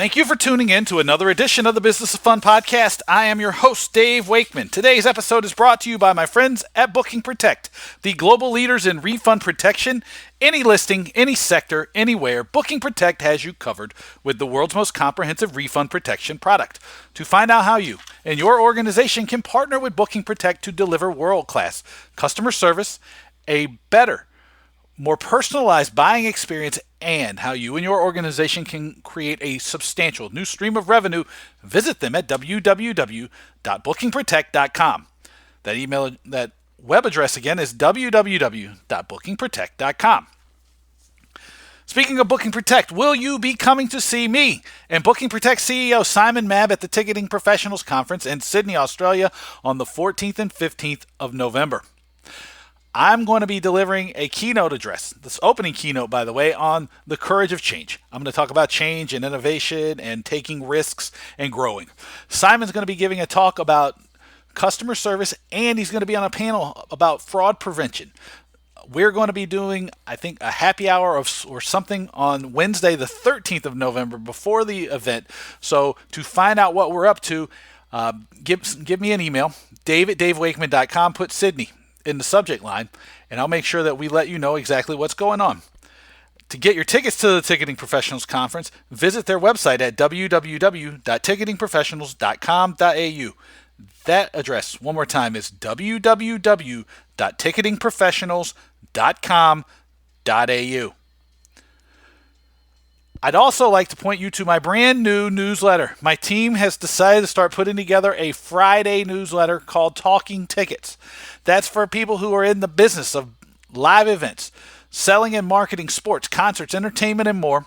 Thank you for tuning in to another edition of the Business of Fun podcast. I am your host, Dave Wakeman. Today's episode is brought to you by my friends at Booking Protect, the global leaders in refund protection. Any listing, any sector, anywhere, Booking Protect has you covered with the world's most comprehensive refund protection product. To find out how you and your organization can partner with Booking Protect to deliver world-class customer service, a better, more personalized buying experience, and how you and your organization can create a substantial new stream of revenue, visit them at www.bookingprotect.com. That web address again is www.bookingprotect.com. Speaking of Booking Protect, will you be coming to see me and Booking Protect CEO Simon Mabb at the Ticketing Professionals Conference in Sydney, Australia on the 14th and 15th of November? I'm going to be delivering a keynote address, this opening keynote, by the way, on the courage of change. I'm going to talk about change and innovation and taking risks and growing. Simon's going to be giving a talk about customer service, and he's going to be on a panel about fraud prevention. We're going to be doing, I think, a happy hour or something on Wednesday, the 13th of November, before the event. So to find out what we're up to, give me an email, dave@davewakeman.com, put Sydney in the subject line, and I'll make sure that we let you know exactly what's going on. To get your tickets to the Ticketing Professionals Conference, visit their website at www.ticketingprofessionals.com.au. That address, one more time, is www.ticketingprofessionals.com.au. I'd also like to point you to my brand new newsletter. My team has decided to start putting together a Friday newsletter called Talking Tickets. That's for people who are in the business of live events, selling and marketing sports, concerts, entertainment, and more.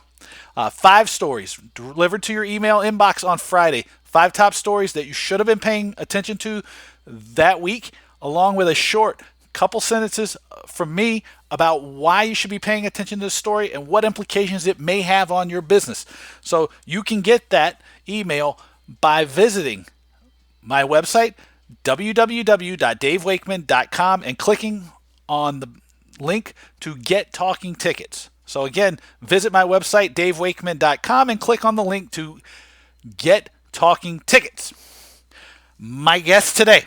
5 stories delivered to your email inbox on Friday. 5 top stories that you should have been paying attention to that week, along with a short couple sentences from me about why you should be paying attention to the story and what implications it may have on your business. So you can get that email by visiting my website, www.davewakeman.com, and clicking on the link to get talking tickets. So again, visit my website, davewakeman.com, and click on the link to get talking tickets. My guest today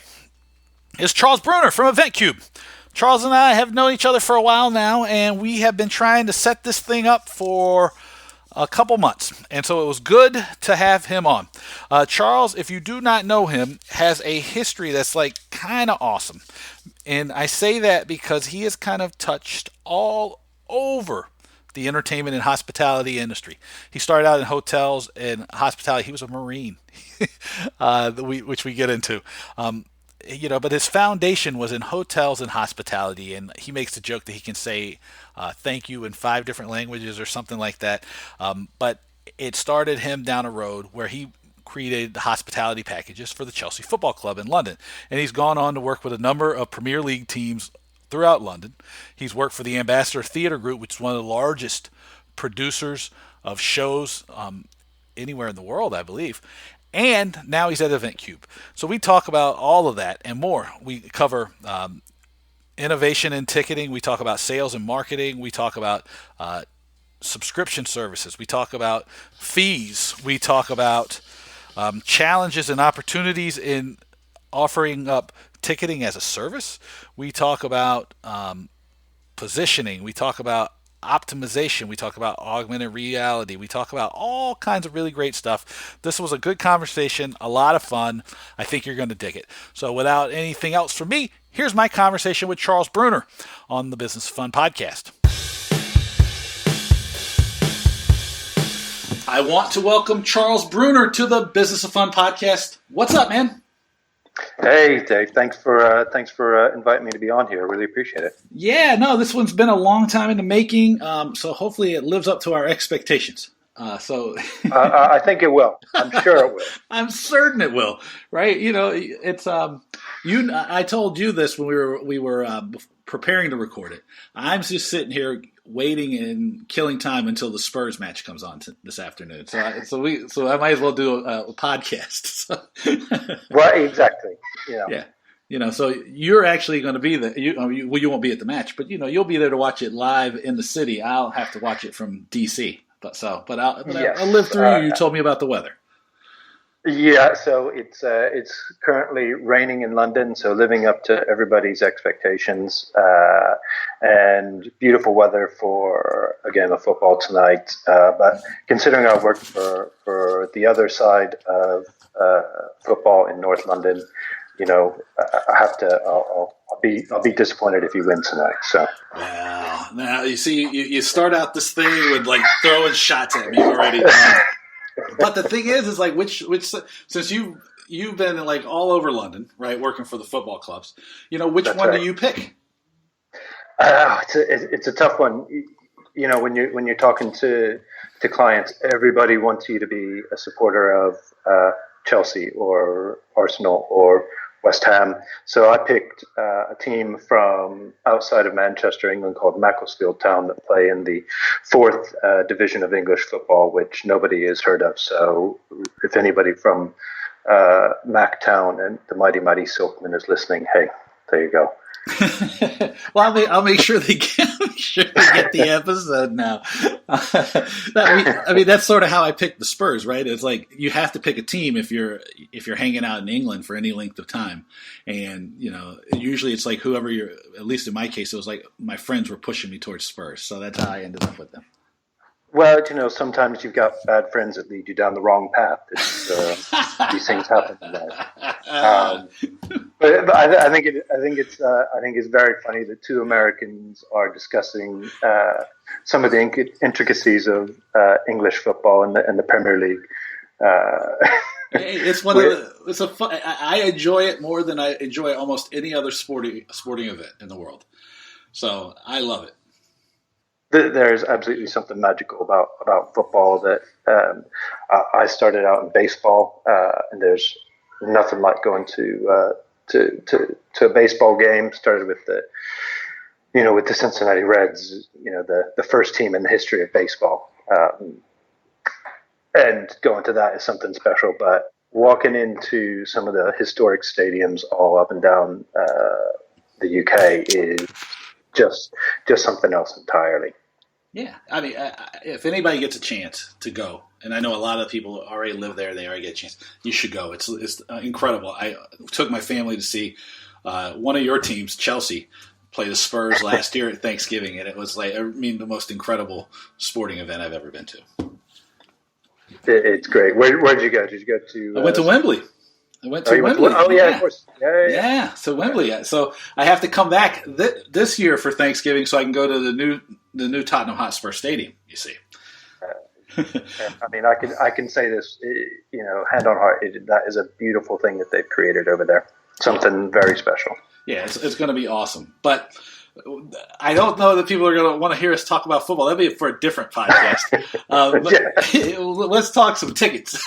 is Charles Bruner from EventCube. Charles and I have known each other for a while now, and we have been trying to set this thing up for a couple months. And so it was good to have him on. Charles, if you do not know him, has a history that's like kind of awesome. And I say that because he has kind of touched all over the entertainment and hospitality industry. He started out in hotels and hospitality. He was a Marine, which we get into. But his foundation was in hotels and hospitality, and he makes the joke that he can say thank you in 5 different languages or something like that. But it started him down a road where he created the hospitality packages for the Chelsea Football Club in London, and he's gone on to work with a number of Premier League teams throughout London. He's worked for the Ambassador Theatre Group, which is one of the largest producers of shows anywhere in the world, I believe. And now he's at EventCube. So we talk about all of that and more. We cover innovation in ticketing. We talk about sales and marketing. We talk about subscription services. We talk about fees. We talk about challenges and opportunities in offering up ticketing as a service. We talk about positioning. We talk about optimization. We talk about augmented reality. We talk about all kinds of really great stuff. This was a good conversation, a lot of fun. I think you're going to dig it. So without anything else from me, here's my conversation with Charles Bruner on the Business of Fun podcast. I want to welcome Charles Bruner to the Business of Fun podcast. What's up, man? Hey, Dave. Thanks for inviting me to be on here. I really appreciate it. Yeah, no, this one's been a long time in the making, so hopefully it lives up to our expectations. I think it will. I'm sure it will. I'm certain it will. Right? It's I told you this when we were preparing to record it. I'm just sitting here waiting and killing time until the Spurs match comes on this afternoon. So I might as well do a podcast. Right, exactly. Yeah. So you're actually going to be there. You won't be at the match, but you'll be there to watch it live in the city. I'll have to watch it from DC. But I'll Yes. live through you. You told me about the weather. Yeah, so it's currently raining in London, so living up to everybody's expectations, and beautiful weather for again a football tonight. But considering I work for the other side of football in North London, I have to. I'll be disappointed if you win tonight. So. Well, now you see, you start out this thing with like throwing shots at me already. But the thing is like which since you've been like all over London, right, working for the football clubs, which That's one right. do you pick? It's a tough one. When you're talking to clients, everybody wants you to be a supporter of Chelsea or Arsenal or West Ham. So I picked a team from outside of Manchester, England, called Macclesfield Town that play in the fourth division of English football, which nobody has heard of. So if anybody from Mac Town and the mighty Silkmen is listening, hey, there you go. Well, I'll make sure they get the episode now. I mean, that's sort of how I picked the Spurs, right? It's like you have to pick a team if you're hanging out in England for any length of time, and usually it's like whoever you're. At least in my case, it was like my friends were pushing me towards Spurs, so that's how I ended up with them. Well, sometimes you've got bad friends that lead you down the wrong path. These things happen in life. But I think it's very funny that two Americans are discussing some of the intricacies of English football and the Premier League. It's one of the. It's a fun. I enjoy it more than I enjoy almost any other sporting event in the world. So I love it. There's absolutely something magical about football that I started out in baseball, and there's nothing like going to a baseball game. Started with the Cincinnati Reds, the first team in the history of baseball, and going to that is something special. But walking into some of the historic stadiums all up and down the UK is just something else entirely. Yeah, I mean, if anybody gets a chance to go, and I know a lot of people already live there, they already get a chance, you should go. It's incredible. I took my family to see one of your teams, Chelsea, play the Spurs last year at Thanksgiving, and it was the most incredible sporting event I've ever been to. It's great. Where did you go? Did you go to? I went to Wembley. Wembley. Oh yeah, of course. Yeah. So Wembley. So I have to come back this year for Thanksgiving, so I can go to the new Tottenham Hotspur Stadium. You see. I mean, I can say this, hand on heart. That is a beautiful thing that they've created over there. Something very special. Yeah, it's going to be awesome. But I don't know that people are going to want to hear us talk about football. That'd be for a different podcast. Let's talk some tickets.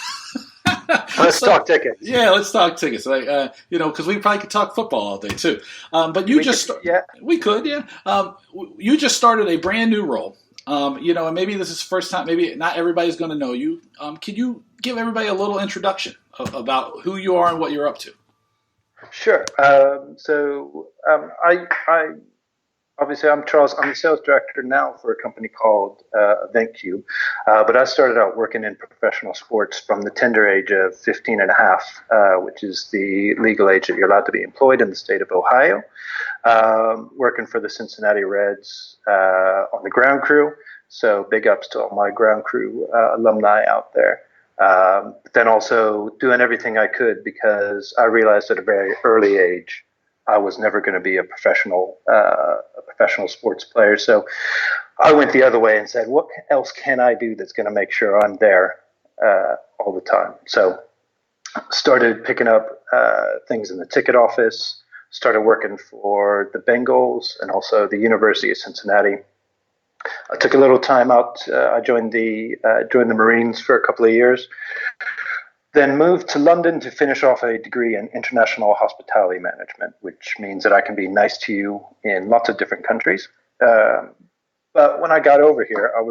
Let's talk tickets. Yeah, let's talk tickets. Because we probably could talk football all day too. But we could. You just started a brand new role. And maybe this is the first time. Maybe not everybody's going to know you. Can you give everybody a little introduction about who you are and what you're up to? Sure. Obviously, I'm Charles. I'm the sales director now for a company called EventCube. But I started out working in professional sports from the tender age of 15 and a half, which is the legal age that you're allowed to be employed in the state of Ohio, working for the Cincinnati Reds on the ground crew. So big ups to all my ground crew alumni out there. But then also doing everything I could because I realized at a very early age I was never going to be a professional sports player. So I went the other way and said, what else can I do that's going to make sure I'm there all the time? So started picking up things in the ticket office, started working for the Bengals and also the University of Cincinnati. I took a little time out. I joined the Marines for a couple of years. Then moved to London to finish off a degree in international hospitality management, which means that I can be nice to you in lots of different countries. But when I got over here, I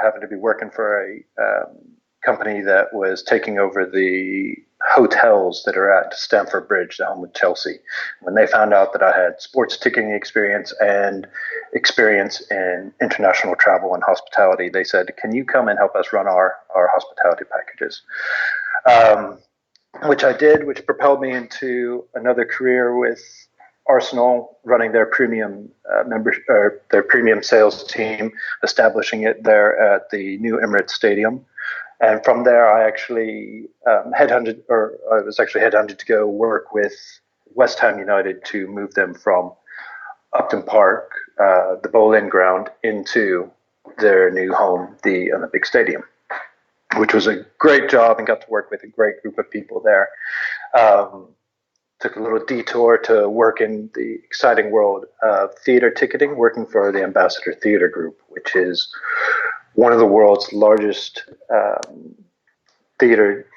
happened to be working for a company that was taking over the hotels that are at Stamford Bridge, the home of Chelsea. When they found out that I had sports ticketing experience and experience in international travel and hospitality, they said, "Can you come and help us run our hospitality packages?" Which I did, which propelled me into another career with Arsenal, running their premium their premium sales team, establishing it there at the new Emirates Stadium. And from there, I was actually headhunted to go work with West Ham United to move them from Upton Park, the Bowl-in ground, into their new home, the Olympic Stadium, which was a great job and got to work with a great group of people there. Took a little detour to work in the exciting world of theater ticketing, working for the Ambassador Theater Group, which is one of the world's largest theater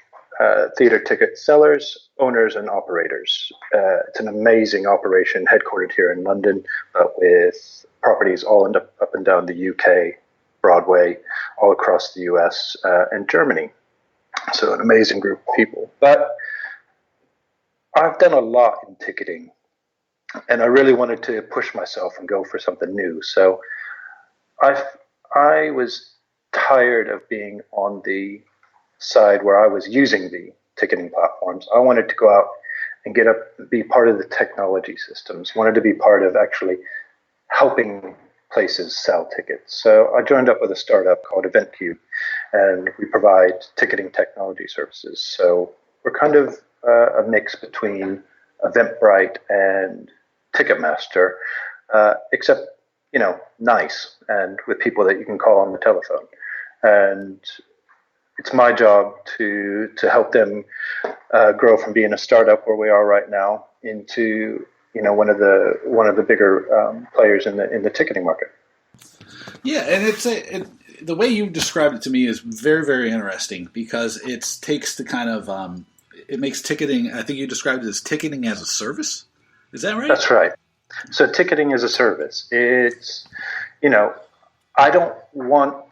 ticket sellers, owners, and operators. It's an amazing operation, headquartered here in London, but with properties all up and down the UK, Broadway, all across the US, and Germany. So an amazing group of people. But I've done a lot in ticketing, and I really wanted to push myself and go for something new. So I was tired of being on the side where I was using the ticketing platforms. I wanted to go out and be part of the technology systems, wanted to be part of actually helping places sell tickets. So I joined up with a startup called EventCube, and we provide ticketing technology services. So we're kind of a mix between Eventbrite and Ticketmaster, except nice, and with people that you can call on the telephone. And it's my job to help them grow from being a startup where we are right now into one of the bigger players in the ticketing market. Yeah, and the way you described it to me is very, very interesting, because it takes the kind of it makes ticketing. I think you described it as ticketing as a service. Is that right? That's right. So ticketing as a service. It's I don't want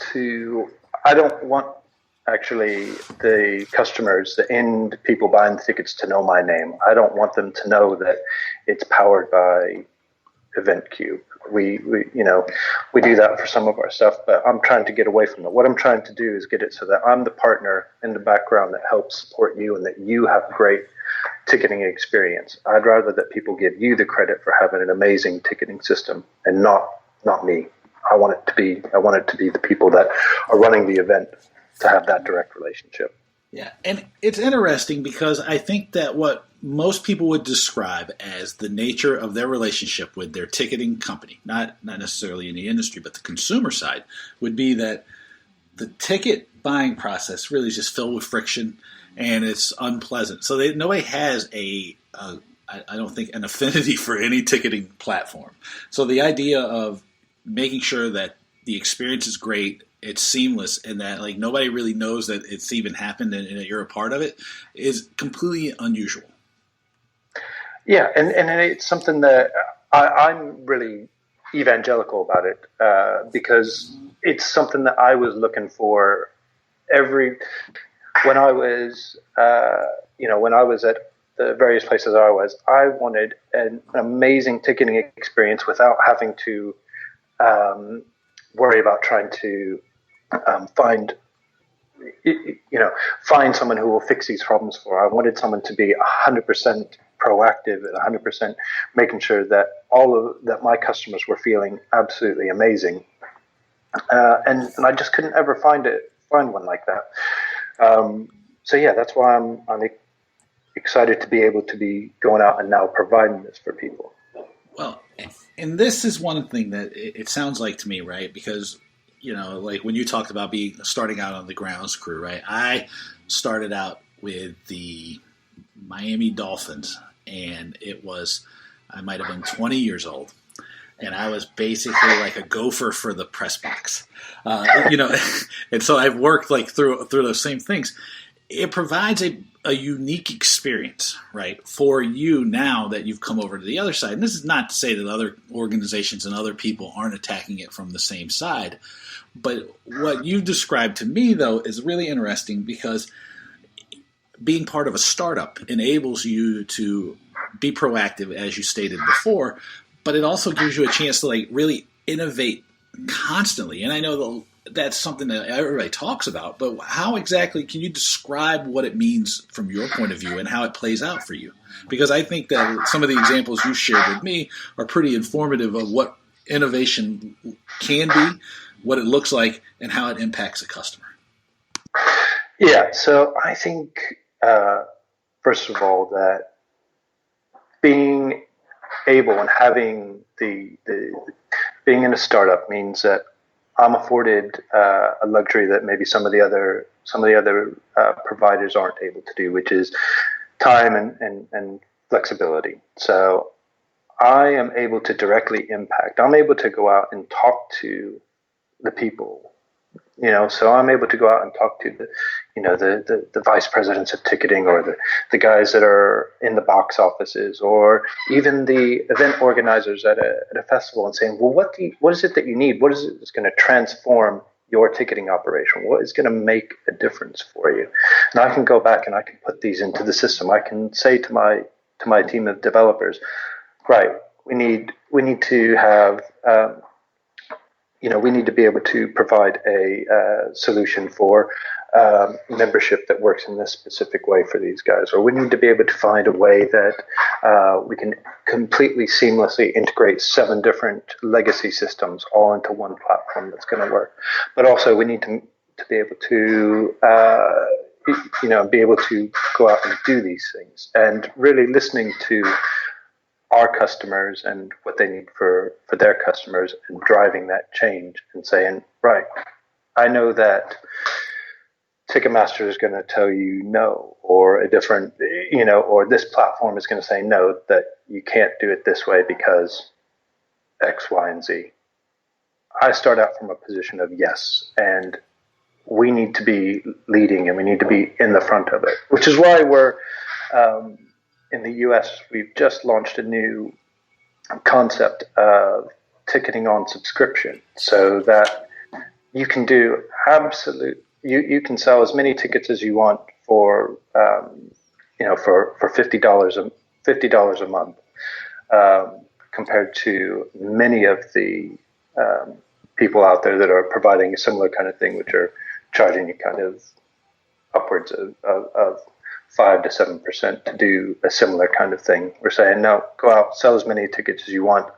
actually the customers, the end people buying the tickets, to know my name. I don't want them to know that it's powered by EventCube. We do that for some of our stuff, but I'm trying to get away from it. What I'm trying to do is get it so that I'm the partner in the background that helps support you and that you have great ticketing experience. I'd rather that people give you the credit for having an amazing ticketing system and not me. I want it to be the people that are running the event to have that direct relationship. Yeah, and it's interesting because I think that what most people would describe as the nature of their relationship with their ticketing company, not necessarily in the industry, but the consumer side, would be that the ticket buying process really is just filled with friction and it's unpleasant. So nobody has I don't think, an affinity for any ticketing platform. So the idea of making sure that the experience is great, it's seamless, and that nobody really knows that it's even happened and that you're a part of it is completely unusual. Yeah, and it's something that I'm really evangelical about it because it's something that I was looking for when I was at the various places I wanted an amazing ticketing experience without having to worry about trying to find someone who will fix these problems for. I wanted someone to be 100% proactive and 100% making sure that that my customers were feeling absolutely amazing. And I just couldn't ever find one like that. So yeah, that's why I'm excited to be able to be going out and now providing this for people. Well, and this is one thing that it sounds like to me, right? Because when you talked about starting out on the grounds crew, right? I started out with the Miami Dolphins, and I might have been 20 years old, and I was basically like a gopher for the press box, and so I've worked through those same things. It provides a unique experience, right, for you now that you've come over to the other side. And this is not to say that other organizations and other people aren't attacking it from the same side. But what you've described to me, though, is really interesting because being part of a startup enables you to be proactive, as you stated before, but it also gives you a chance to like really innovate constantly. And I know that's something that everybody talks about, but how exactly can you describe what it means from your point of view and how it plays out for you? Because I think that some of the examples you shared with me are pretty informative of what innovation can be, what it looks like, and how it impacts a customer. Yeah, so I think, first of all, that being able and having the being in a startup means that I'm afforded a luxury that maybe some of the other providers aren't able to do, which is time and flexibility. So I am able to directly impact. I'm able to go out and talk to the people. So I'm able to go out and talk to the vice presidents of ticketing, or the guys that are in the box offices, or even the event organizers at a festival, and saying, well, what is it that you need? What is it that's going to transform your ticketing operation? What is going to make a difference for you? And I can go back and I can put these into the system. I can say to my team of developers, right, we need to have we need to be able to provide a solution for membership that works in this specific way for these guys, or we need to be able to find a way that we can completely seamlessly integrate 7 different legacy systems all into one platform that's going to work. But also we need to be able to be able to go out and do these things, and really listening to our customers and what they need for their customers, and driving that change and saying, right, I know that Ticketmaster is going to tell you no, or a different, or this platform is going to say no, that you can't do it this way because X, Y, and Z. I start out from a position of yes, and we need to be leading, and we need to be in the front of it, which is why we're, in the US, we've just launched a new concept of ticketing on subscription, so that you can do you can sell as many tickets as you want for for $50 a month, compared to many of the people out there that are providing a similar kind of thing, which are charging you kind of upwards of 5 to 7% to do a similar kind of thing. We're saying, no, go out, sell as many tickets as you want.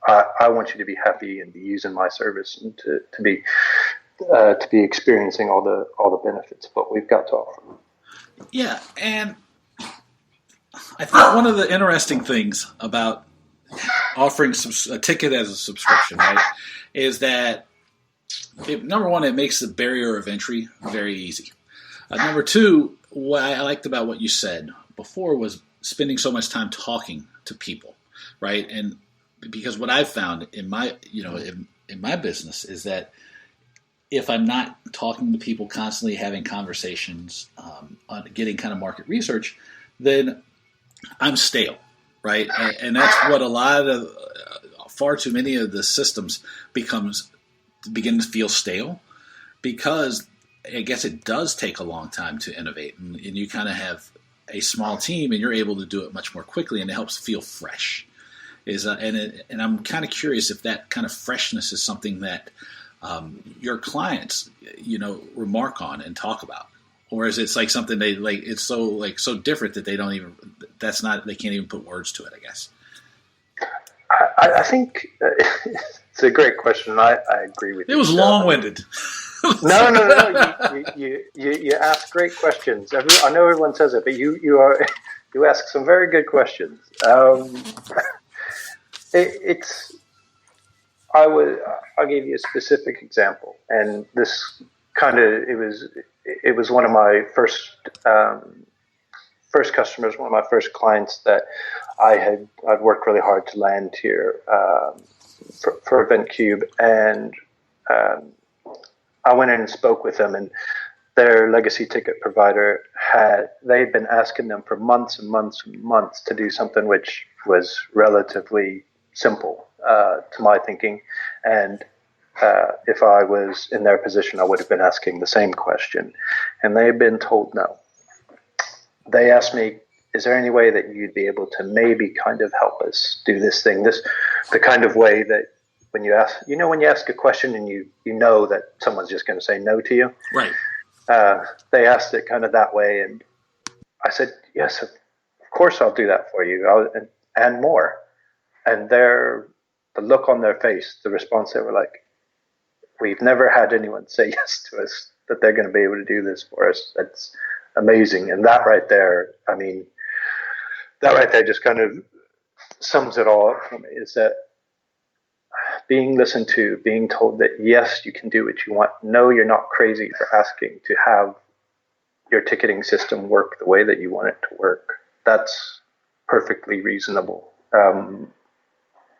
I want you to be happy and be using my service, and to be experiencing all the benefits of what we've got to offer. Yeah, and I think one of the interesting things about offering a ticket as a subscription, right, is that number one, it makes the barrier of entry very easy. Number two, what I liked about what you said before was spending so much time talking to people, right? And because what I've found in my in my business is that if I'm not talking to people constantly, having conversations, on getting kind of market research, then I'm stale, right? And that's what a lot of far too many of the systems begin to feel stale, because I guess it does take a long time to innovate, and you kind of have a small team, and you're able to do it much more quickly, and it helps feel fresh. And I'm kind of curious if that kind of freshness is something that your clients, remark on and talk about, or is it like something they like? It's so different that they can't even put words to it, I guess. I think it's a great question. I agree with you. It was long-winded. No. You ask great questions. I know everyone says it, but you ask some very good questions. I'll give you a specific example, and this it was one of my first customers, one of my first clients that I'd worked really hard to land here for EventCube, and I went in and spoke with them, and their legacy ticket provider they'd been asking them for months and months and months to do something which was relatively simple to my thinking, and if I was in their position, I would have been asking the same question, and they had been told no. they asked me, is there any way that you'd be able to maybe kind of help us do this thing, the kind of way that when you ask a question and you know that someone's just going to say no to you. Right. They asked it kind of that way. And I said, yes, of course I'll do that for you. And more. And the look on their face, the response, they were like, we've never had anyone say yes to us, that they're going to be able to do this for us. That's amazing. And that right there, just kind of sums it all up for me, is that being listened to, being told that, yes, you can do what you want. No, you're not crazy for asking to have your ticketing system work the way that you want it to work. That's perfectly reasonable.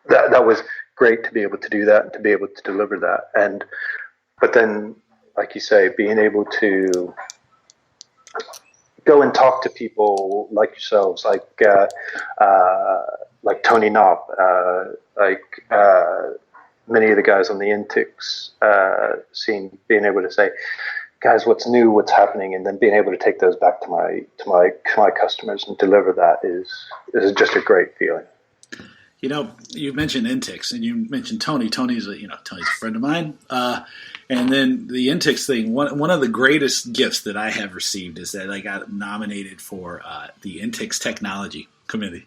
That was great to be able to do that and to be able to deliver that. But then, like you say, being able to go and talk to people like yourselves, like Tony Knopp, many of the guys on the Intix scene, being able to say, guys, what's new, what's happening, and then being able to take those back to my customers and deliver that is just a great feeling. You know, you mentioned Intix and you mentioned Tony. Tony's a friend of mine. And then the Intix thing, one of the greatest gifts that I have received is that I got nominated for the Intix Technology Committee.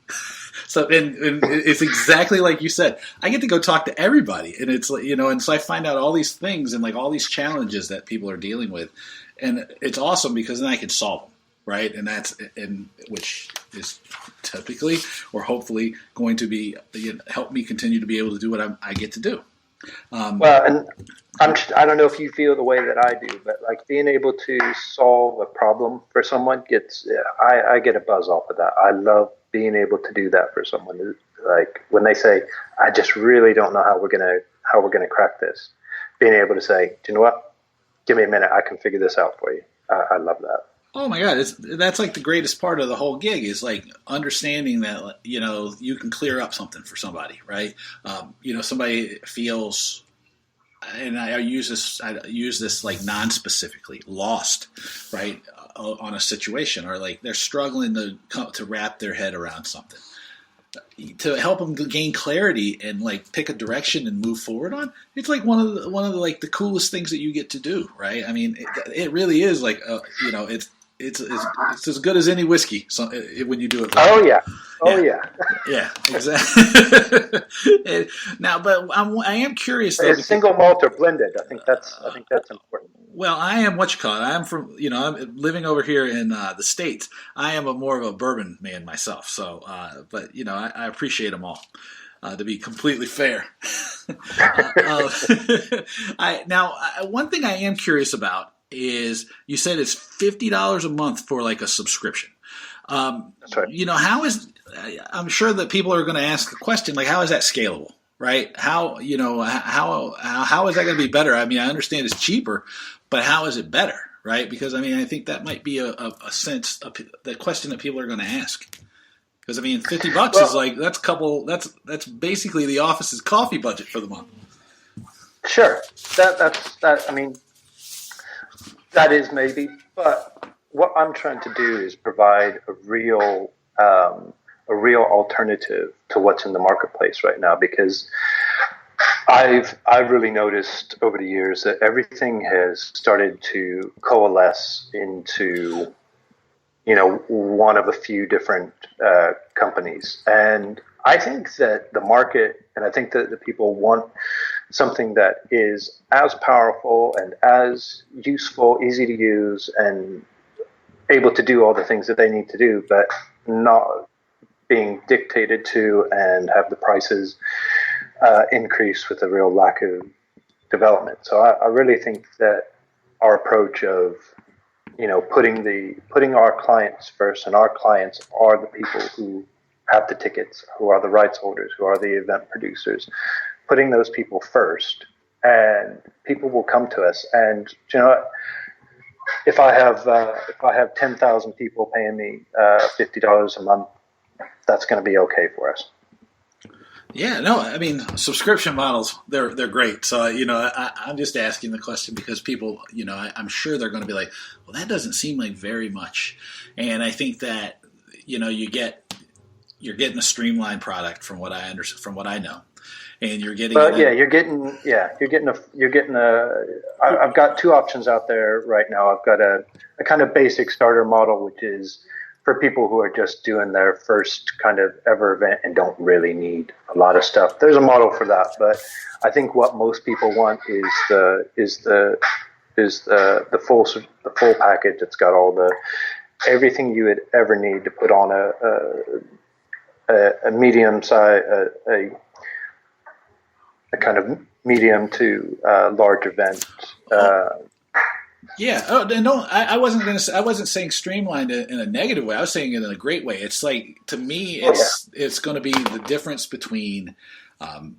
So, and it's exactly like you said. I get to go talk to everybody, and it's and so I find out all these things and like all these challenges that people are dealing with, and it's awesome because then I can solve them, right? And which is typically or hopefully going to be help me continue to be able to do what I get to do. And I don't know if you feel the way that I do, but like being able to solve a problem for someone I get a buzz off of that. I love being able to do that for someone. Like when they say, I just really don't know how we're gonna crack this. Being able to say, do you know what? Give me a minute. I can figure this out for you. I love that. Oh my God, that's like the greatest part of the whole gig is like understanding that you can clear up something for somebody, right? Somebody feels, and I use this like non-specifically, lost, right, on a situation, or like they're struggling to wrap their head around something. To help them gain clarity and like pick a direction and move forward on, it's like one of the like the coolest things that you get to do, right? I mean, it really is like it's as good as any whiskey when you do it. Yeah, Exactly. Now, but I am curious though. Single malt or blended? I think that's important. Well, I am I'm from I'm living over here in the States. I am more of a bourbon man myself. So, but I appreciate them all. To be completely fair. One thing I am curious about is you said it's $50 a month for like a subscription. That's right. I'm sure that people are going to ask the question, like, how is that scalable, right? How is that going to be better? I mean, I understand it's cheaper, but how is it better, right? Because I mean, I think that might be a sense of the question that people are going to ask. Because I mean, $50 is like that's basically the office's coffee budget for the month. Sure, that. I mean, that is maybe, but what I'm trying to do is provide a real alternative to what's in the marketplace right now, because I've really noticed over the years that everything has started to coalesce into one of a few different companies, and I think that the market, and I think that the people want something that is as powerful and as useful, easy to use, and able to do all the things that they need to do, but not being dictated to and have the prices increase with a real lack of development. So I really think that our approach of putting our clients first, and our clients are the people who have the tickets, who are the rights holders, who are the event producers, putting those people first, and people will come to us. And if I have 10,000 people paying me $50 a month, that's going to be okay for us. Yeah, no, I mean subscription models they're great. So I'm just asking the question because people, I'm sure they're going to be like, well, that doesn't seem like very much, and I think that you're getting a streamlined product from what I understand, from what I know, and you're getting. But you're getting a. I've got two options out there right now. I've got a kind of basic starter model, which is for people who are just doing their first kind of ever event and don't really need a lot of stuff. There's a model for that, but I think what most people want is the full package. It's got all everything you would ever need to put on a medium size, a kind of medium to large event. Yeah. Oh, no, I wasn't going to say, I wasn't saying streamlined in a negative way. I was saying it in a great way. It's like, to me, it's going to be the difference between, and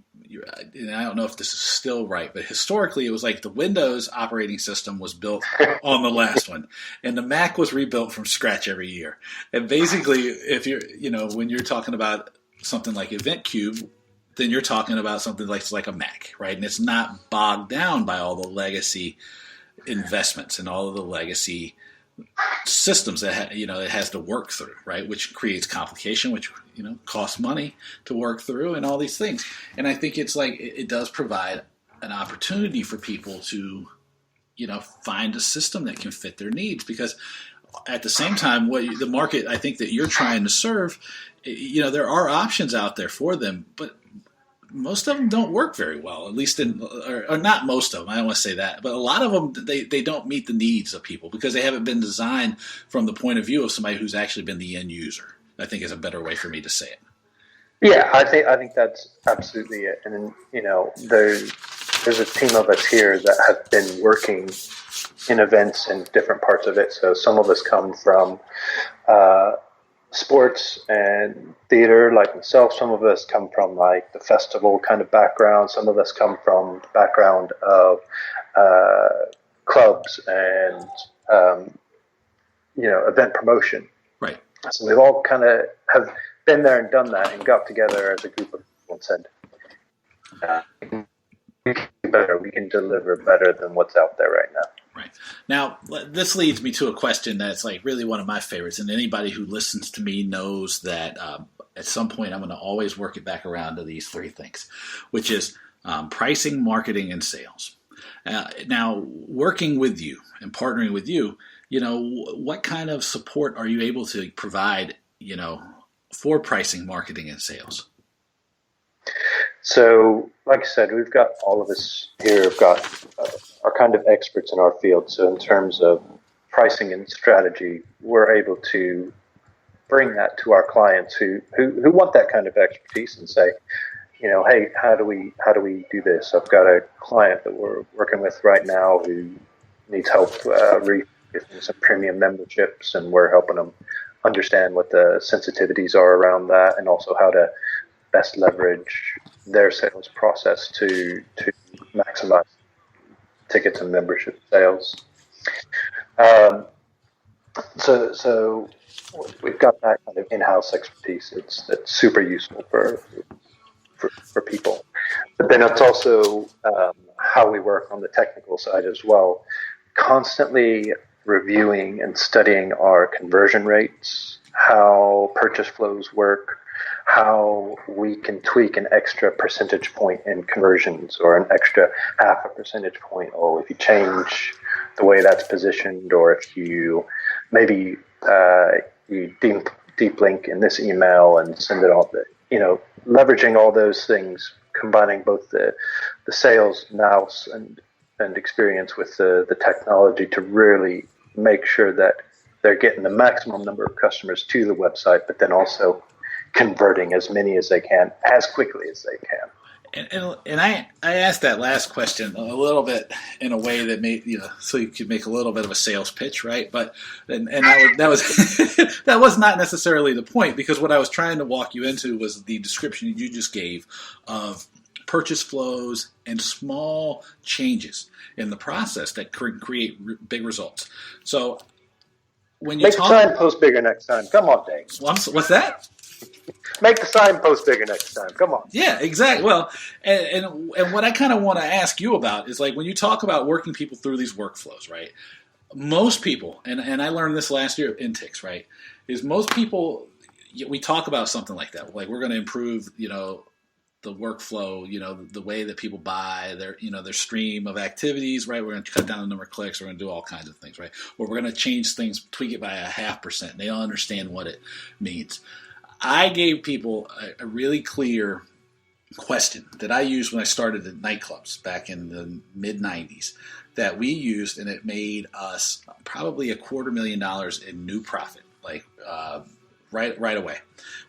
I don't know if this is still right, but historically it was like the Windows operating system was built on the last one and the Mac was rebuilt from scratch every year. And basically, if you're, when you're talking about something like EventCube, then you're talking about something like a Mac, right? And it's not bogged down by all the legacy investments and all of the legacy systems that it has to work through, right? Which creates complication, which costs money to work through, and all these things. And I think it's like it does provide an opportunity for people to find a system that can fit their needs, because at the same time, the market I think that you're trying to serve, there are options out there for them, but most of them don't work very well, at least or not most of them. I don't want to say that, but a lot of them, they don't meet the needs of people because they haven't been designed from the point of view of somebody who's actually been the end user. I think is a better way for me to say it. Yeah, I think that's absolutely it. And there's a team of us here that have been working in events in different parts of it. So some of us come from sports and theater like myself. Some of us come from like the festival kind of background. Some of us come from the background of clubs and event promotion. Right. So we've all kind of have been there and done that and got together as a group of people and said, we can do better. We can deliver better than what's out there right now. Right. Now, this leads me to a question that's like really one of my favorites, and anybody who listens to me knows that at some point I'm going to always work it back around to these three things, which is pricing, marketing, and sales. Now, working with you and partnering with you, what kind of support are you able to provide, for pricing, marketing, and sales? So, like I said, we've got all of us here have got are kind of experts in our field. So in terms of pricing and strategy, we're able to bring that to our clients who want that kind of expertise and say, hey, how do we do this? I've got a client that we're working with right now who needs help getting some premium memberships, and we're helping them understand what the sensitivities are around that, and also how to best leverage their sales process to maximize tickets and membership sales. So we've got that kind of in-house expertise. It's super useful for people. But then it's also how we work on the technical side as well. Constantly reviewing and studying our conversion rates, how purchase flows work, how we can tweak an extra percentage point in conversions or an extra half a percentage point, or if you change the way that's positioned, or if you maybe you deep link in this email and send it on, leveraging all those things, combining both the sales nous and experience with the technology to really make sure that they're getting the maximum number of customers to the website, but then also converting as many as they can, as quickly as they can. And I asked that last question a little bit in a way that made so you could make a little bit of a sales pitch, right? But that was that was not necessarily the point, because what I was trying to walk you into was the description you just gave of purchase flows and small changes in the process that create big results. So when you make the signpost bigger next time. Come on, Dave. What's that? Make the signpost bigger next time. Come on. Yeah, exactly. Well, and what I kind of want to ask you about is like when you talk about working people through these workflows, right? Most people, and I learned this last year at Intix, right? Is most people, we talk about something like that, like we're going to improve, the workflow, the way that people buy their stream of activities, right? We're going to cut down the number of clicks. We're going to do all kinds of things, right? Or we're going to change things, tweak it by 0.5%. They don't understand what it means. I gave people a really clear question that I used when I started at nightclubs back in the mid 90s that we used, and it made us probably $250,000 in new profit, like right away,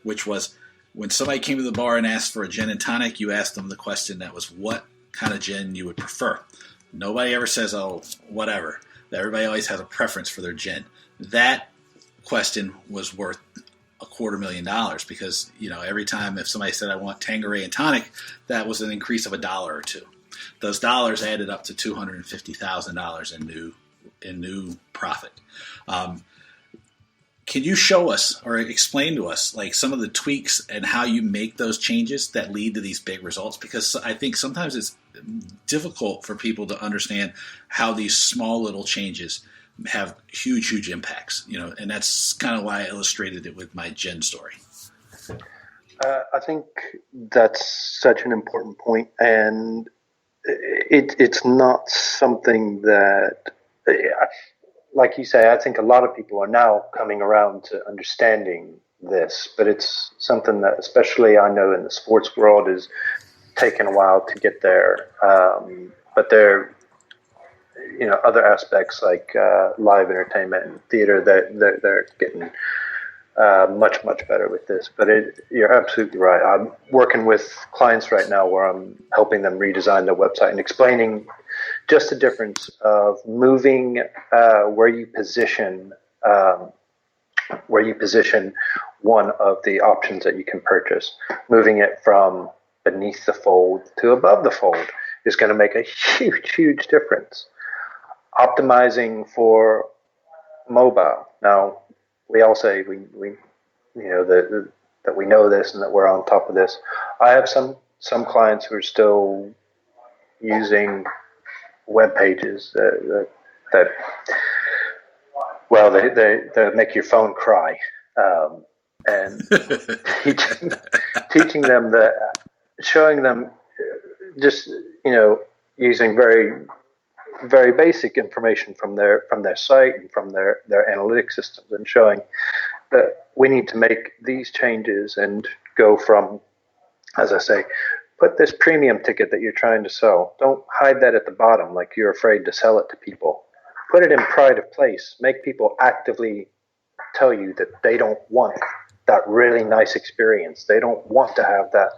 which was when somebody came to the bar and asked for a gin and tonic, you asked them the question that was what kind of gin you would prefer. Nobody ever says, oh, whatever. Everybody always has a preference for their gin. That question was worth $250,000 because, every time if somebody said I want Tanqueray and tonic, that was an increase of $1 or $2. Those dollars added up to $250,000 in new profit. Can you show us or explain to us like some of the tweaks and how you make those changes that lead to these big results? Because I think sometimes it's difficult for people to understand how these small little changes have huge impacts, and that's kind of why I illustrated it with my gin story. I think that's such an important point, and it's not something that, like you say, I think a lot of people are now coming around to understanding this, but it's something that, especially I know in the sports world, is taken a while to get there. But there, other aspects like live entertainment and theater, they're getting much better with this. But you're absolutely right. I'm working with clients right now where I'm helping them redesign their website and explaining just the difference of moving where you position one of the options that you can purchase, moving it from beneath the fold to above the fold is going to make a huge difference. Optimizing for mobile. Now, we all say we that we know this and that we're on top of this. I have some clients who are still using web pages that they make your phone cry, and teaching them that, showing them just using very basic information from their site and from their analytic systems, and showing that we need to make these changes and go from, as I say, put this premium ticket that you're trying to sell. Don't hide that at the bottom like you're afraid to sell it to people. Put it in pride of place. Make people actively tell you that they don't want that really nice experience. They don't want to have that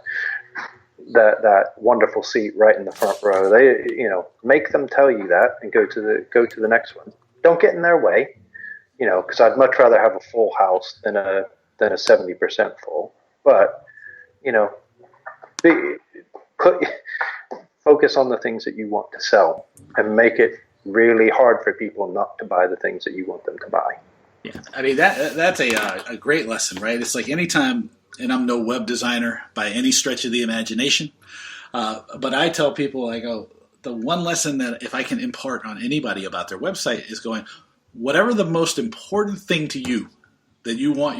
wonderful seat right in the front row. They, make them tell you that and go to the next one. Don't get in their way, because I'd much rather have a full house than a 70% full. But, focus on the things that you want to sell and make it really hard for people not to buy the things that you want them to buy. Yeah, I mean that's a great lesson, right? It's like anytime, and I'm no web designer by any stretch of the imagination, but I tell people, I go, the one lesson that if I can impart on anybody about their website is going, whatever the most important thing to you that you want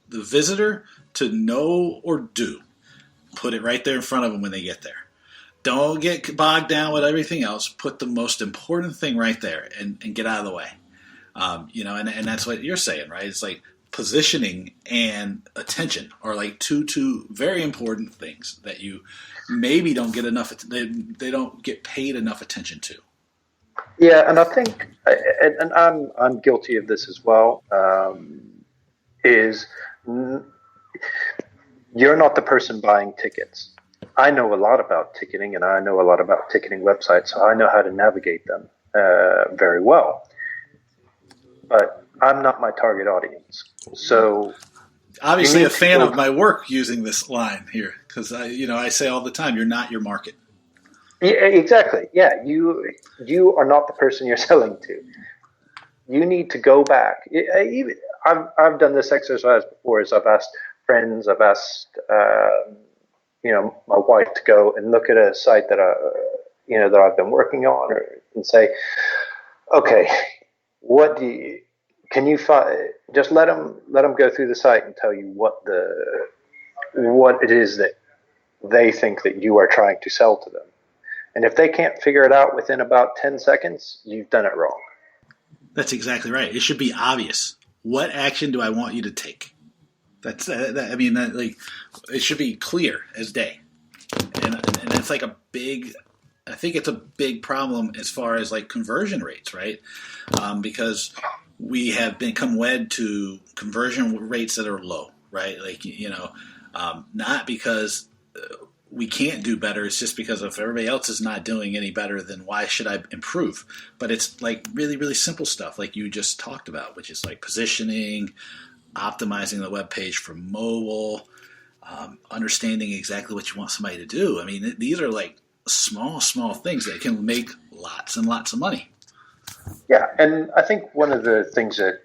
the visitor to know or do, put it right there in front of them when they get there. Don't get bogged down with everything else. Put the most important thing right there and get out of the way. And that's what you're saying, right? It's like positioning and attention are like two very important things that you maybe don't get enough. They don't get paid enough attention to. Yeah, and I think, and I'm guilty of this as well. You're not the person buying tickets. I know a lot about ticketing, and I know a lot about ticketing websites, so I know how to navigate them very well. But I'm not my target audience. So obviously a fan of my work using this line here, because I say all the time, you're not your market. Yeah, exactly. Yeah, you are not the person you're selling to. You need to go back. I've done this exercise before. Is I've asked, friends. I've asked, my wife to go and look at a site that that I've been working on, and say, okay, can you find? Just let them go through the site and tell you what it is that they think that you are trying to sell to them. And if they can't figure it out within about 10 seconds, you've done it wrong. That's exactly right. It should be obvious. What action do I want you to take? It should be clear as day. And that's like I think it's a big problem as far as like conversion rates, right? Because we have become wed to conversion rates that are low, right? Not because we can't do better. It's just because if everybody else is not doing any better, then why should I improve? But it's like really, really simple stuff like you just talked about, which is like positioning, optimizing the web page for mobile, understanding exactly what you want somebody to do. I mean, these are like small things that can make lots and lots of money. Yeah, and I think one of the things that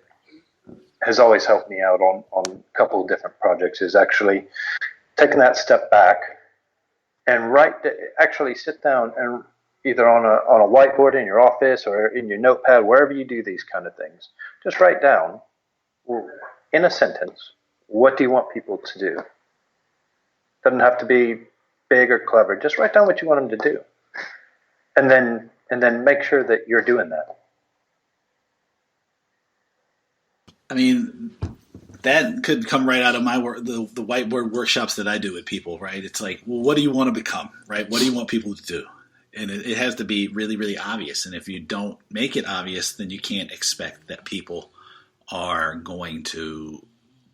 has always helped me out on a couple of different projects is actually taking that step back and actually sit down and either on a whiteboard in your office or in your notepad, wherever you do these kind of things, just write down in a sentence, what do you want people to do? Doesn't have to be big or clever. Just write down what you want them to do, and then make sure that you're doing that. I mean, that could come right out of my work, the whiteboard workshops that I do with people, right? It's like, well, what do you want to become, right? What do you want people to do? And it has to be really, really obvious. And if you don't make it obvious, then you can't expect that people are going to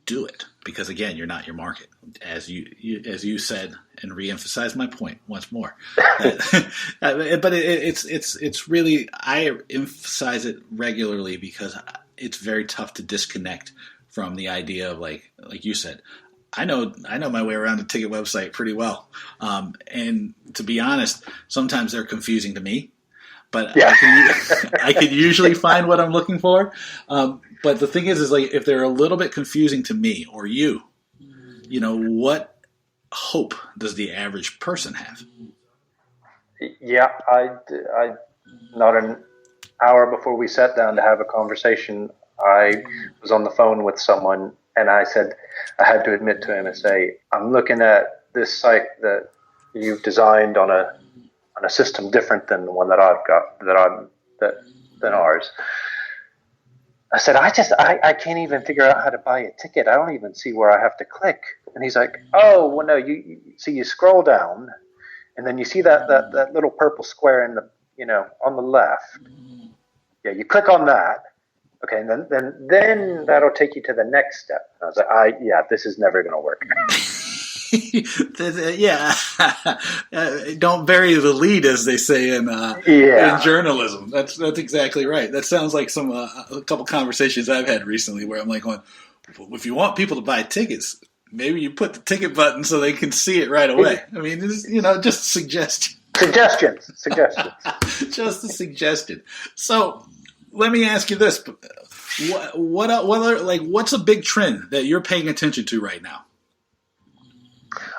do it. Because again, you're not your market, as you said, and reemphasize my point once more. But it's really, I emphasize it regularly because it's very tough to disconnect from the idea of like you said, I know my way around a ticket website pretty well. And to be honest, sometimes they're confusing to me, but yeah. I can usually find what I'm looking for. But the thing is like, if they're a little bit confusing to me or you, what hope does the average person have? Yeah, I not an hour before we sat down to have a conversation, I was on the phone with someone, and I had to admit to him and say, I'm looking at this site that you've designed on a system different than the one that I've got, than ours. I said, I can't even figure out how to buy a ticket. I don't even see where I have to click. And he's like, oh, well, no, you scroll down, and then you see that little purple square on the left. Yeah, you click on that. Okay, and then that'll take you to the next step. And I was like, this is never going to work. Yeah, don't bury the lead, as they say in journalism. That's exactly right. That sounds like a couple conversations I've had recently where I'm like, well, if you want people to buy tickets, maybe you put the ticket button so they can see it right away. I mean, just a suggestion. Suggestions. Just a suggestion. So let me ask you this: what's a big trend that you're paying attention to right now?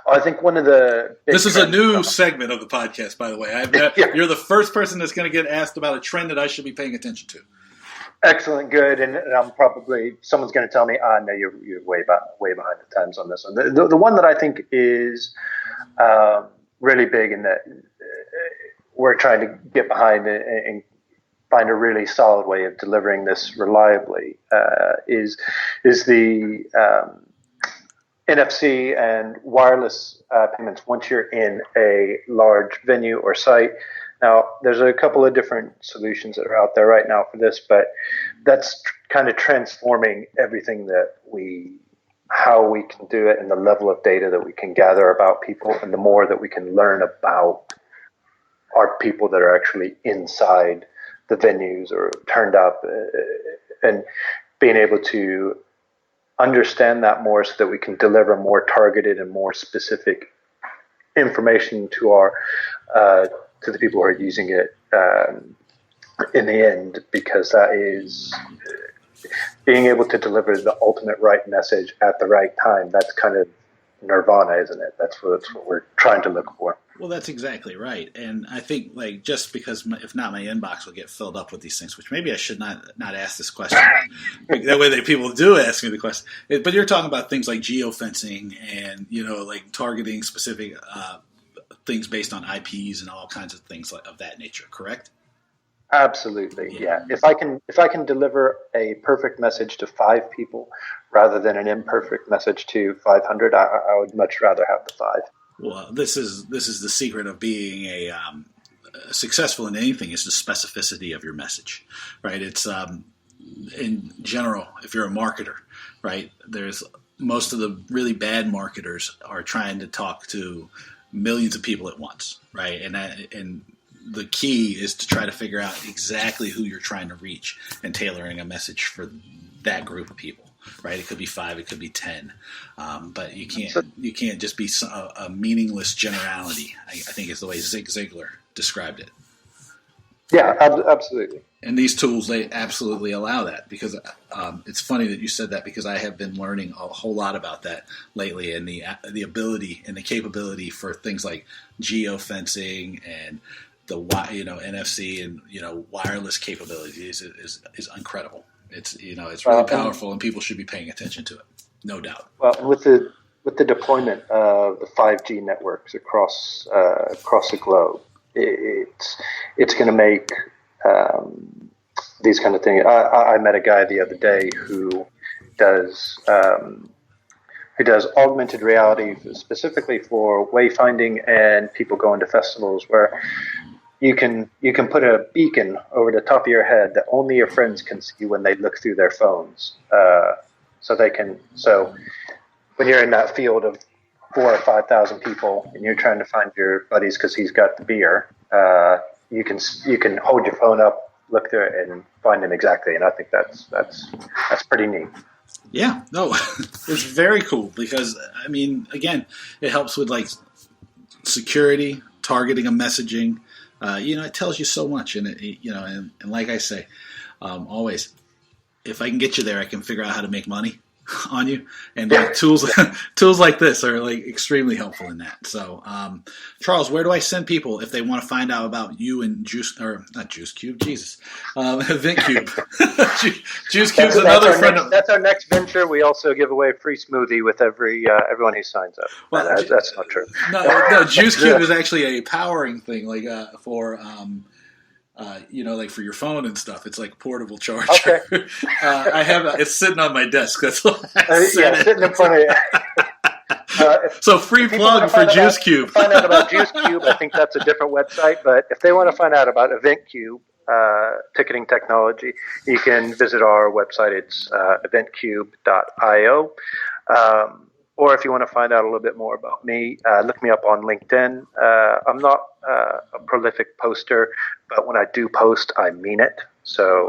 I think one of the this is a new segment of the podcast, by the way. You're the first person that's going to get asked about a trend that I should be paying attention to. Excellent, good, and I'm probably someone's going to tell me, no, you're way behind the times on this one. The one that I think is really big, and that we're trying to get behind and find a really solid way of delivering this reliably is the NFC and wireless payments once you're in a large venue or site. Now, there's a couple of different solutions that are out there right now for this, but that's kind of transforming everything how we can do it and the level of data that we can gather about people, and the more that we can learn about our people that are actually inside the venues or turned up, and being able to understand that more so that we can deliver more targeted and more specific information to our to the people who are using it in the end, because that is being able to deliver the ultimate right message at the right time. That's kind of nirvana, isn't it? That's what we're trying to look for. Well, that's exactly right. And I think, like, just because if not, my inbox will get filled up with these things, which maybe I should not ask this question. That way people do ask me the question. But you're talking about things like geofencing and, like targeting specific things based on IPs and all kinds of things of that nature, correct? Absolutely, yeah. If I can deliver a perfect message to 5 people rather than an imperfect message to 500, I would much rather have the 5. Well, this is the secret of being a successful in anything is the specificity of your message, right? It's in general, if you're a marketer, right? There's most of the really bad marketers are trying to talk to millions of people at once, right? And the key is to try to figure out exactly who you're trying to reach and tailoring a message for that group of people. Right, it could be 5, it could be 10, but you can't just be a meaningless generality. I think is the way Zig Ziglar described it. Yeah, absolutely. And these tools, they absolutely allow that, because it's funny that you said that, because I have been learning a whole lot about that lately, and the ability and the capability for things like geofencing and the NFC and wireless capabilities is incredible. It's really powerful, and people should be paying attention to it, no doubt. Well, with the deployment of the 5G networks across the globe, it's going to make these kind of things. I met a guy the other day who does augmented reality specifically for wayfinding and people going to festivals, where you can put a beacon over the top of your head that only your friends can see when they look through their phones. So when you're in that field of 4,000 or 5,000 people and you're trying to find your buddies because he's got the beer, you can hold your phone up, look through it, and find him exactly. And I think that's pretty neat. Yeah, no, it's very cool, because again, it helps with like security, targeting of messaging. It tells you so much, and and like I say, always, if I can get you there, I can figure out how to make money on you, and like tools like this are like extremely helpful in that. So, Charles, where do I send people if they want to find out about you and EventCube? JuiceCube's another friend. That's our next venture. We also give away a free smoothie with everyone who signs up. Well, that's not true. No, JuiceCube is actually a powering thing, like for. Like for your phone and stuff. It's like a portable charger. Okay. I have it's sitting on my desk. That's why sitting in front of you. So free plug for JuiceCube. Find out about JuiceCube. I think that's a different website, but if they want to find out about EventCube ticketing technology, you can visit our website. It's eventcube.io. Or if you want to find out a little bit more about me, look me up on LinkedIn. I'm not a prolific poster, but when I do post, I mean it. So,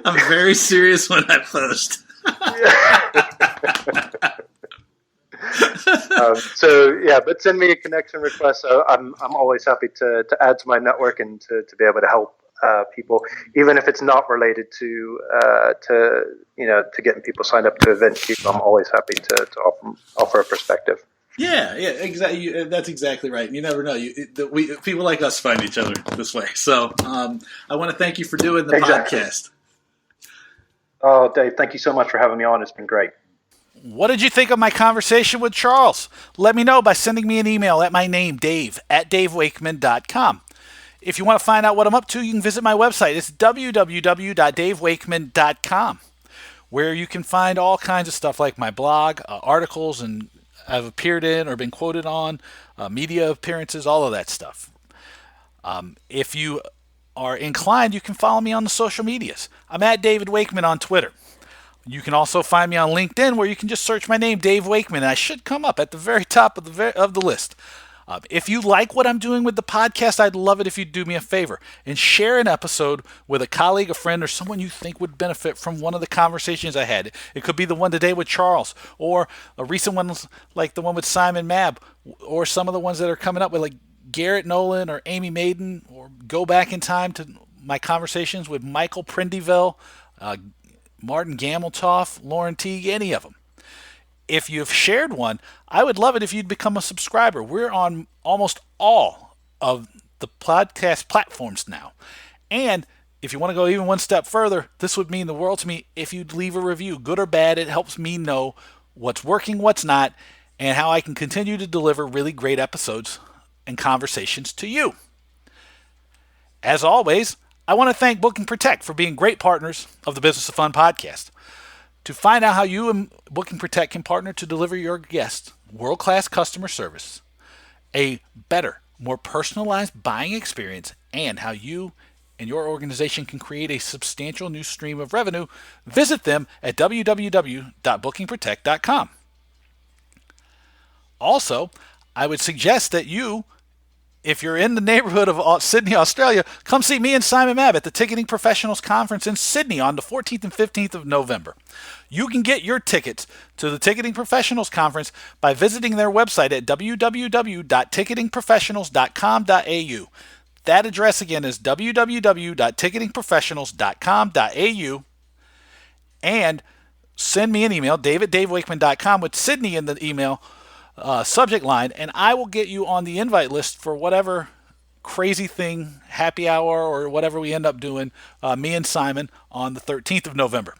I'm very serious when I post. But send me a connection request. I'm always happy to add to my network and to be able to help people, even if it's not related to getting people signed up to EventCube. I'm always happy to offer a perspective. Yeah, exactly. That's exactly right. You never know. People like us find each other this way. So I want to thank you for doing the podcast. Oh, Dave, thank you so much for having me on. It's been great. What did you think of my conversation with Charles? Let me know by sending me an email at my name, Dave@DaveWakeman.com. If you want to find out what I'm up to, you can visit my website. It's www.davewakeman.com, where you can find all kinds of stuff like my blog, articles, and I've appeared in or been quoted on, media appearances, all of that stuff. If you are inclined, you can follow me on the social medias. I'm at David Wakeman on Twitter. You can also find me on LinkedIn, where you can just search my name, Dave Wakeman, and I should come up at the very top of the list. If you like what I'm doing with the podcast, I'd love it if you'd do me a favor and share an episode with a colleague, a friend, or someone you think would benefit from one of the conversations I had. It could be the one today with Charles, or a recent one like the one with Simon Mabb, or some of the ones that are coming up with like Garrett Nolan or Amy Maiden, or go back in time to my conversations with Michael Prindiville, Martin Gameltoff, Lauren Teague, any of them. If you've shared one, I would love it if you'd become a subscriber. We're on almost all of the podcast platforms now. And if you want to go even one step further, this would mean the world to me if you'd leave a review, good or bad. It helps me know what's working, what's not, and how I can continue to deliver really great episodes and conversations to you. As always, I want to thank Book and Protect for being great partners of the Business of Fun podcast. To find out how you and Book and Protect can partner to deliver your guests world-class customer service, a better, more personalized buying experience, and how you and your organization can create a substantial new stream of revenue, visit them at www.bookingprotect.com. Also, I would suggest that you, if you're in the neighborhood of Sydney, Australia, come see me and Simon Mabb at the Ticketing Professionals Conference in Sydney on the 14th and 15th of November. You can get your tickets to the Ticketing Professionals Conference by visiting their website at www.ticketingprofessionals.com.au. That address again is www.ticketingprofessionals.com.au. And send me an email, dave@davewakeman.com, with Sydney in the email subject line, and I will get you on the invite list for whatever crazy thing, happy hour, or whatever we end up doing, me and Simon, on the 13th of November.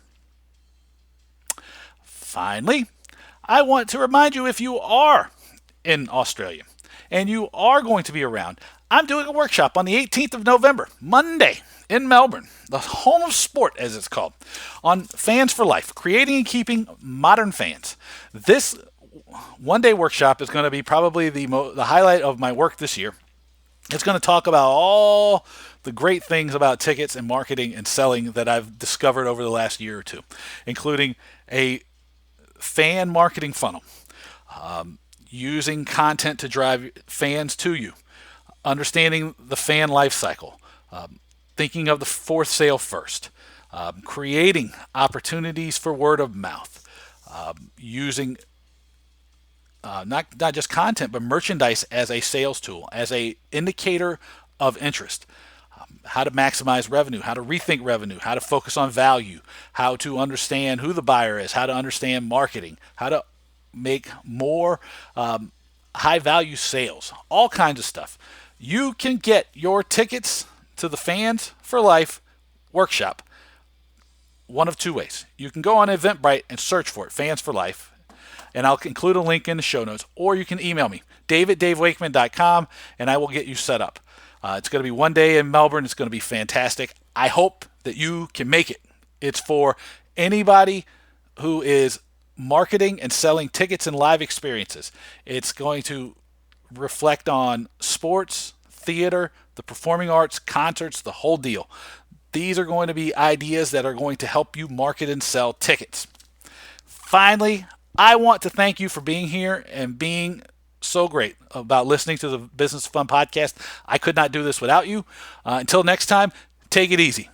Finally, I want to remind you, if you are in Australia and you are going to be around, I'm doing a workshop on the 18th of November, Monday, in Melbourne, the home of sport, as it's called, on Fans for Life, creating and keeping modern fans. This one-day workshop is going to be probably the highlight of my work this year. It's going to talk about all the great things about tickets and marketing and selling that I've discovered over the last year or two, including a fan marketing funnel, using content to drive fans to you, understanding the fan life cycle, thinking of the fourth sale first, creating opportunities for word of mouth, using not just content, but merchandise as a sales tool, as a indicator of interest. How to maximize revenue, how to rethink revenue, how to focus on value, how to understand who the buyer is, how to understand marketing, how to make more high-value sales, all kinds of stuff. You can get your tickets to the Fans for Life workshop one of two ways. You can go on Eventbrite and search for it, Fans for Life, and I'll include a link in the show notes, or you can email me, dave@davewakeman.com, and I will get you set up. It's going to be one day in Melbourne. It's going to be fantastic. I hope that you can make it. It's for anybody who is marketing and selling tickets and live experiences. It's going to reflect on sports, theater, the performing arts, concerts, the whole deal. These are going to be ideas that are going to help you market and sell tickets. Finally, I want to thank you for being here and being so great about listening to the Business of Fun podcast. I could not do this without you. Until next time, take it easy.